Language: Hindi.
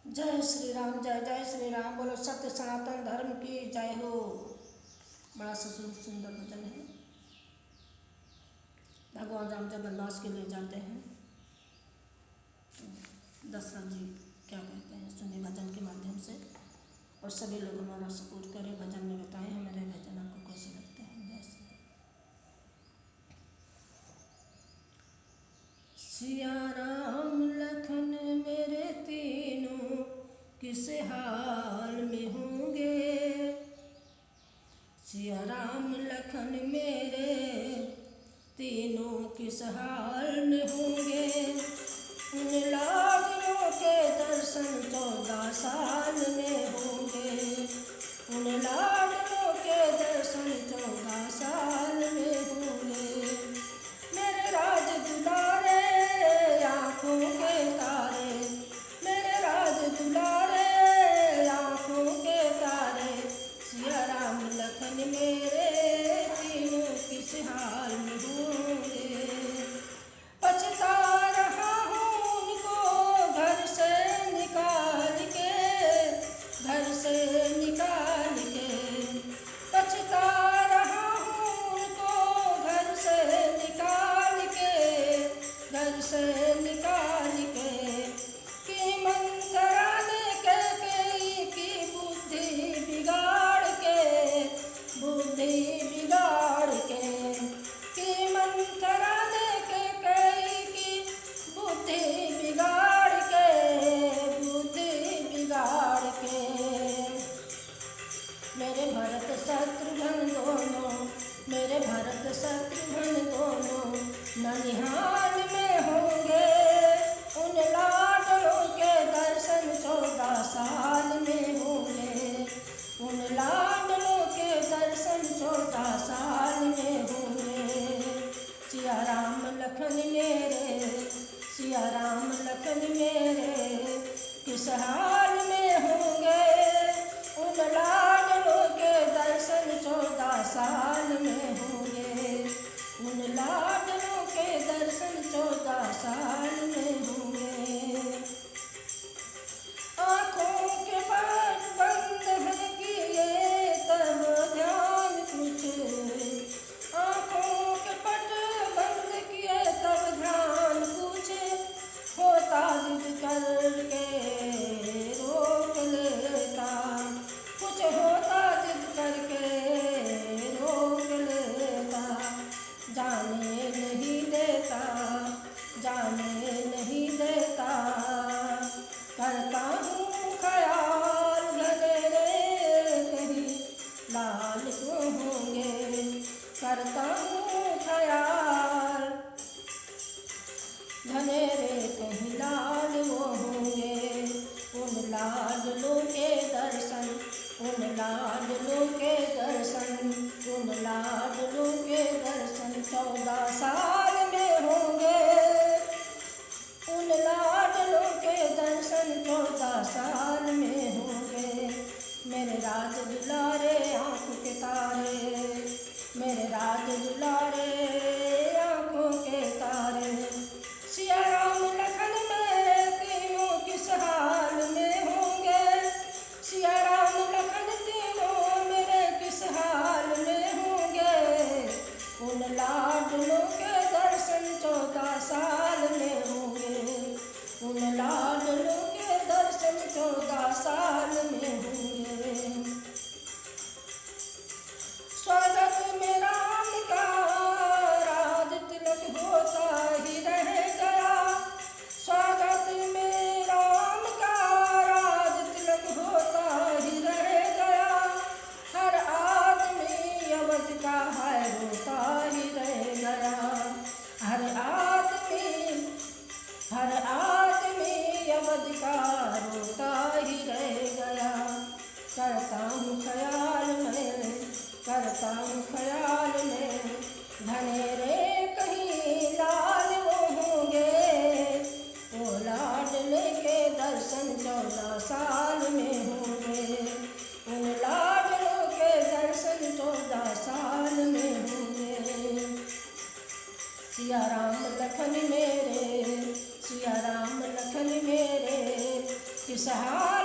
जय श्री राम, जय जय श्री राम। बोलो सत्य सनातन धर्म की जय हो। बड़ा सुंदर भजन है। भगवान राम जब वनवास के लिए जाते हैं तो दशरथ जी क्या कहते हैं सुनिए भजन के माध्यम से। और सभी लोग हमारा सपोर्ट करें, भजन में बताएं हमारे भजन आपको कैसे लगते हैं। जय श्री सिया राम लखन मेरे तीनों किस हाल में होंगे। सिया राम लखन मेरे तीनों किस हाल में होंगे। उन लाडलों के दर्शन 14 साल में होंगे। उन लाडलों के दर्शन 14 साल में होंगे। मेरे राज दुलारे आँखों के तारे, मेरे राज दुलारे आँखों के तारे। सिया राम लखन मेरे तीनों किस हाल में होंगे। पछता रहा हूँ उनको घर से निकाल के, घर से निकाल के। पछता रहा हूँ उनको घर से निकाल के, घर से निकाल के। कि मंत्रालय के कई की बुद्धि बिगाड़ के, बुद्धि बिगाड़ के। कि मंत्रालय के कई की बुद्धि बिगाड़ के, बुद्धि बिगाड़ के। मेरे भरत शत्रुघ्न दोनों, मेरे भरत शत्रुघ्न दोनों ननिहाल में होंगे। उन लाडलों के दर्शन 14 साल में होंगे। उन लाडलों के दर्शन 14 साल में होंगे। सिया राम लखन मेरे, सिया राम लखन मेरे किस हाल में होंगे। उन लाडलों के दर्शन 14 साल में होंगे। उन लाडलों के दर्शन 14 साल में होंगे। आँखों के पट बंद है किए तब ध्यान कुछ, आँखों के पट बंद किए तब ध्यान कुछ। होता जिद करके रोक लेता, कुछ होता जिद करके रोक लेता। जाने नहीं देता, जाने नहीं देता। करता हूँ ख्याल घने रे कहीं लाल को होंगे। करता हूँ ख्याल घने रे कहीं लाल वो होंगे। उन लाडलों के दर्शन, उन लाडलों के दर्शन, उन लाडलों के दर्शन 14 साल में होंगे। उन लाडलों के दर्शन 14 साल में होंगे। मेरे राज दुलारे आँखों के तारे, मेरे राज दुलारे आँखों के तारे। सिया राम लखन मेरे तीनों किस हाल में होंगे। सिया राम लखन तीनों मेरे किस हाल में होंगे। उन लाडलों के दर्शन 14 साल में होंगे। उन लाडलों के दर्शन 14 साल में होंगे। स्वागत में राम का राज तिलक होता ही रह गया। स्वागत में राम का राज तिलक होता ही रह गया। हर आदमी अवध का है रोता ही रह गया। हर आदमी, हर आदमी अवध का रोता ही रह गया। करता हूँ ख्याल में, करता हूँ ख्याल में घने रे कहीं लाल वो होंगे। वो लाडले के दर्शन 14 साल में होंगे। उन लाडलों के दर्शन 14 साल में होंगे। सिया राम लखन मेरे, सिया राम लखन मेरे सहारा